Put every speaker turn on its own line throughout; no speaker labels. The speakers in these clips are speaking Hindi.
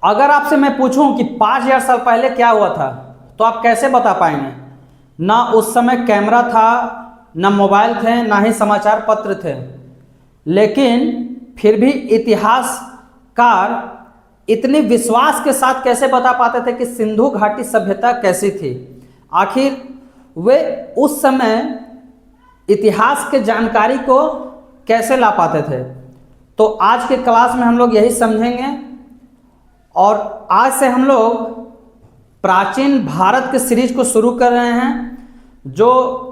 अगर आपसे मैं पूछूं कि 5000 साल पहले क्या हुआ था, तो आप कैसे बता पाएंगे? ना उस समय कैमरा था, ना मोबाइल थे, ना ही समाचार पत्र थे। लेकिन फिर भी इतिहासकार इतने विश्वास के साथ कैसे बता पाते थे कि सिंधु घाटी सभ्यता कैसी थी? आखिर वे उस समय इतिहास के जानकारी को कैसे ला पाते थे? तो आज के क्लास में हम लोग यही समझेंगे। और आज से हम लोग प्राचीन भारत के सीरीज को शुरू कर रहे हैं, जो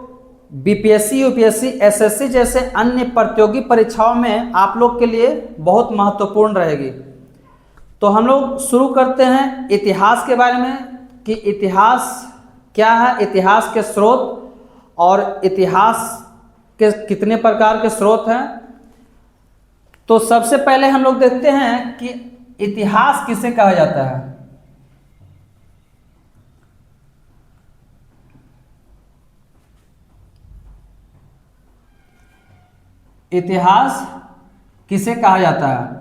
बीपीएससी, यूपीएससी, एसएससी जैसे अन्य प्रतियोगी परीक्षाओं में आप लोग के लिए बहुत महत्वपूर्ण रहेगी। तो हम लोग शुरू करते हैं इतिहास के बारे में कि इतिहास क्या है, इतिहास के स्रोत और इतिहास के कितने प्रकार के स्रोत हैं। तो सबसे पहले हम लोग देखते हैं कि इतिहास किसे कहा जाता है। इतिहास किसे कहा जाता है?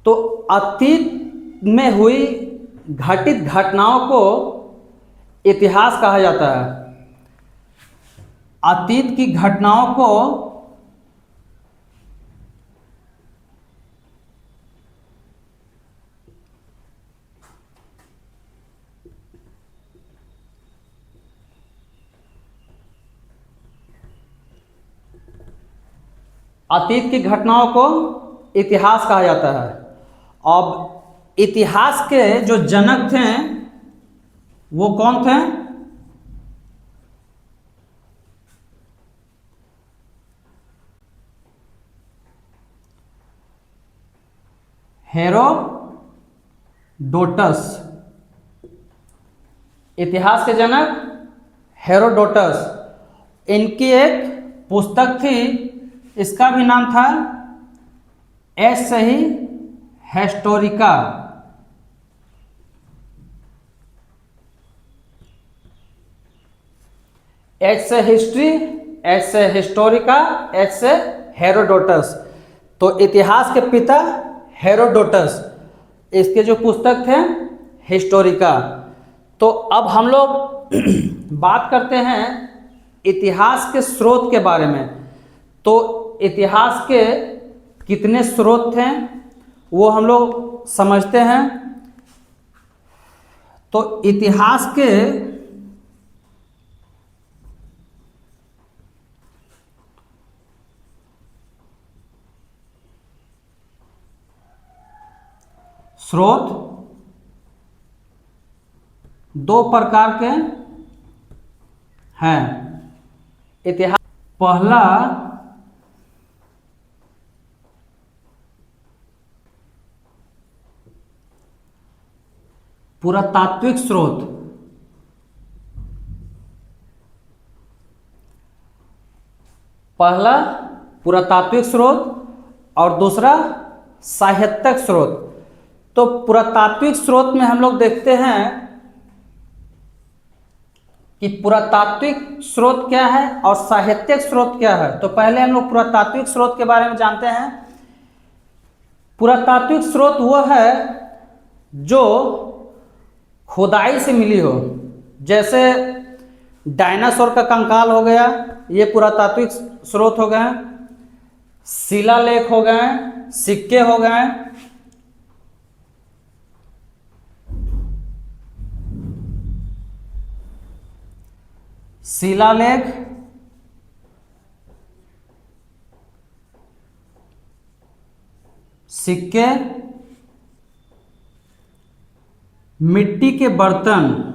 तो अतीत में हुई घटित घटनाओं को इतिहास कहा जाता है। अतीत की घटनाओं को अतीत की घटनाओं को इतिहास कहा जाता है। अब इतिहास के जो जनक थे वो कौन थे? हेरोडोटस। इतिहास के जनक हेरोडोटस। इनकी एक पुस्तक थी, इसका भी नाम था एस सही हिस्टोरिका। एच से हिस्ट्री, एच से हिस्टोरिका, एच से हेरोडोटस। तो इतिहास के पिता हेरोडोटस, इसके जो पुस्तक थे हिस्टोरिका। तो अब हम लोग बात करते हैं इतिहास के स्रोत के बारे में। तो इतिहास के कितने स्रोत थे वो हम लोग समझते हैं। तो इतिहास के स्रोत दो प्रकार के हैं। इतिहास पहला पुरातात्विक स्रोत। पहला पुरातात्विक स्रोत और दूसरा साहित्यिक स्रोत। तो पुरातात्विक स्रोत में हम लोग देखते हैं कि पुरातात्विक स्रोत क्या है और साहित्यिक स्रोत क्या है। तो पहले हम लोग पुरातात्विक स्रोत के बारे में जानते हैं। पुरातात्विक स्रोत वह है जो खुदाई से मिली हो, जैसे डायनासोर का कंकाल हो गया, ये पुरातात्विक स्रोत हो गए। शिलालेख हो गए, सिक्के हो गए। शिलालेख, सिक्के, मिट्टी के बर्तन,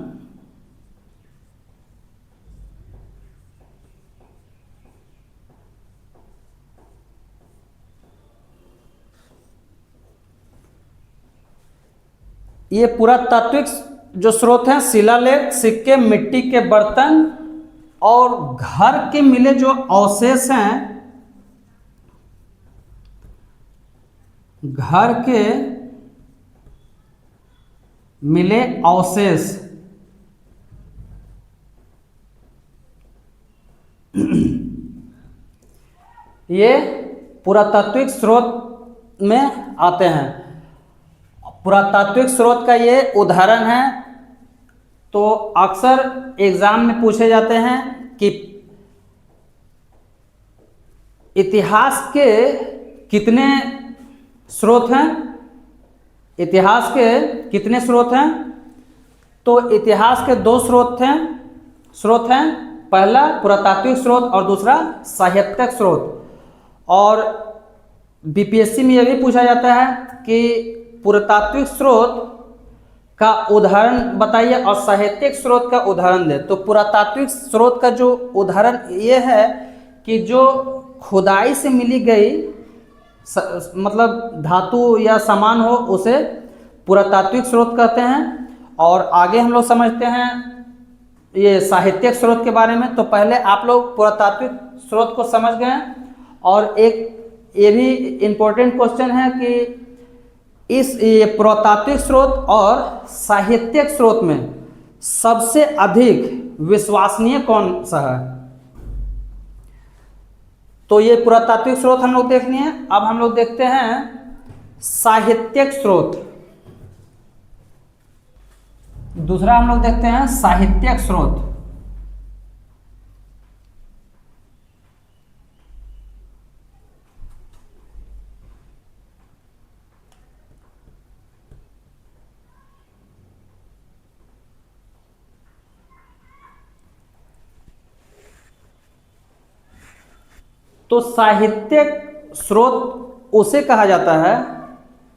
ये पुरातात्विक जो स्रोत हैं, शिलालेख, सिक्के, मिट्टी के बर्तन और घर के मिले जो अवशेष हैं, घर के मिले अवशेष ये पुरातात्विक स्रोत में आते हैं। पुरातात्विक स्रोत का ये उदाहरण है। तो अक्सर एग्जाम में पूछे जाते हैं कि इतिहास के कितने स्रोत हैं, इतिहास के कितने स्रोत हैं। तो इतिहास के दो स्रोत हैं। पहला पुरातात्विक स्रोत और दूसरा साहित्यिक स्रोत। और बीपीएससी में यह भी पूछा जाता है कि पुरातात्विक स्रोत का उदाहरण बताइए और साहित्यिक स्रोत का उदाहरण दें। तो पुरातात्विक स्रोत का जो उदाहरण ये है कि जो खुदाई से मिली गई मतलब धातु या सामान हो उसे पुरातात्विक स्रोत कहते हैं। और आगे हम लोग समझते हैं ये साहित्यिक स्रोत के बारे में। तो पहले आप लोग पुरातात्विक स्रोत को समझ गए। और एक ये भी इम्पोर्टेंट क्वेश्चन है कि ये पुरातात्विक स्रोत और साहित्यिक स्रोत में सबसे अधिक विश्वसनीय कौन सा है। तो ये पुरातात्विक स्रोत हम लोग देख लिए। अब हम लोग देखते हैं साहित्यिक स्रोत। दूसरा हम लोग देखते हैं साहित्यिक स्रोत। तो साहित्यिक स्रोत उसे कहा जाता है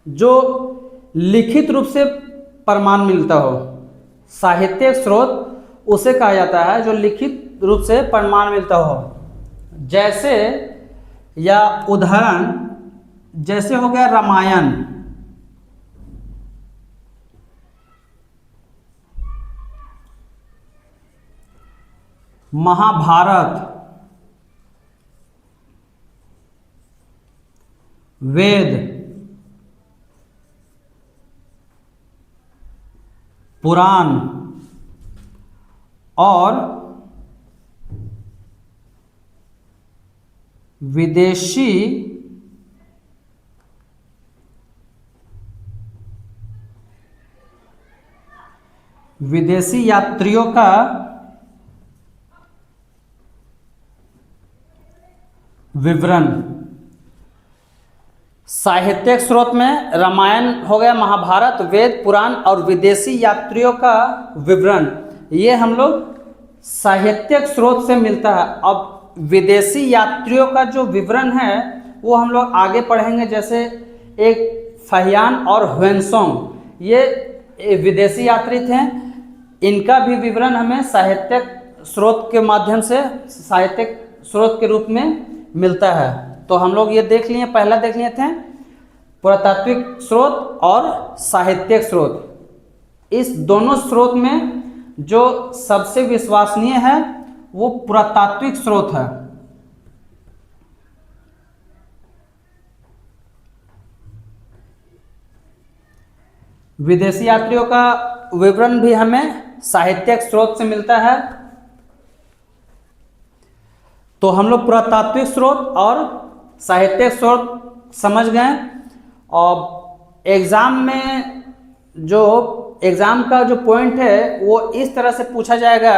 जो लिखित रूप से प्रमाण मिलता हो। साहित्यिक स्रोत उसे कहा जाता है जो लिखित रूप से प्रमाण मिलता हो। जैसे या उदाहरण जैसे हो गया रामायण, महाभारत, वेद, पुराण और विदेशी यात्रियों का विवरण। साहित्यिक स्रोत में रामायण हो गया, महाभारत, वेद, पुराण और विदेशी यात्रियों का विवरण, ये हम लोग साहित्यिक स्रोत से मिलता है। अब विदेशी यात्रियों का जो विवरण है वो हम लोग आगे पढ़ेंगे। जैसे एक फहियान और ह्वेनसोंग ये विदेशी यात्री थे, इनका भी विवरण हमें साहित्यिक स्रोत के माध्यम से साहित्यिक स्रोत के रूप में मिलता है। तो हम लोग ये देख लिए, पहला देख लिए थे पुरातात्विक स्रोत और साहित्यिक स्रोत। इस दोनों स्रोत में जो सबसे विश्वसनीय है वो पुरातात्विक स्रोत है। विदेशी यात्रियों का विवरण भी हमें साहित्यिक स्रोत से मिलता है। तो हम लोग पुरातात्विक स्रोत और साहित्यिक स्रोत समझ गए। और एग्ज़ाम का जो पॉइंट है वो इस तरह से पूछा जाएगा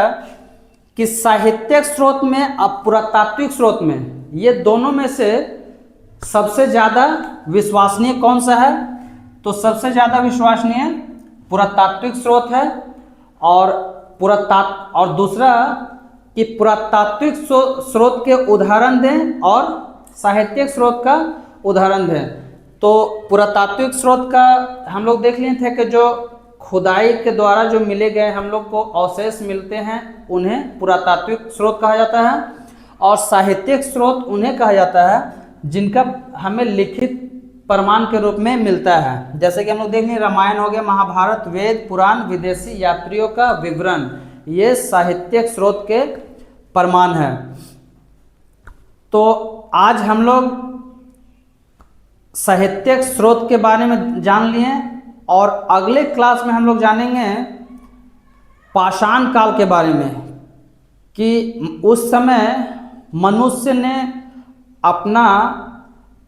कि साहित्यिक स्रोत में और पुरातात्विक स्रोत में ये दोनों में से सबसे ज़्यादा विश्वसनीय कौन सा है। तो सबसे ज़्यादा विश्वसनीय पुरातात्विक स्रोत है। और दूसरा कि पुरातात्विक स्रोत के उदाहरण दें और साहित्यिक स्रोत का उदाहरण दें। तो पुरातात्विक स्रोत का हम लोग देख लिए थे कि जो खुदाई के द्वारा जो मिले गए हम लोग को अवशेष मिलते हैं उन्हें पुरातात्विक स्रोत कहा जाता है। और साहित्यिक स्रोत उन्हें कहा जाता है जिनका हमें लिखित प्रमाण के रूप में मिलता है। जैसे कि हम लोग देख लें रामायण हो गया, महाभारत, वेद, पुराण, विदेशी यात्रियों का विवरण, ये साहित्यिक स्रोत के प्रमाण है। तो आज हम लोग साहित्यिक स्रोत के बारे में जान लिए और अगले क्लास में हम लोग जानेंगे पाषाण काल के बारे में कि उस समय मनुष्य ने अपना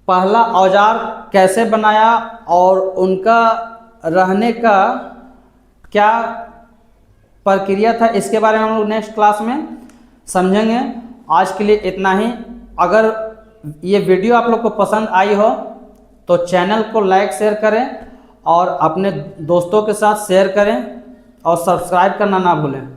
पहला औजार कैसे बनाया और उनका रहने का क्या प्रक्रिया था, इसके बारे में हम लोग नेक्स्ट क्लास में समझेंगे। आज के लिए इतना ही। अगर ये वीडियो आप लोग को पसंद आई हो तो चैनल को लाइक शेयर करें और अपने दोस्तों के साथ शेयर करें और सब्सक्राइब करना ना भूलें।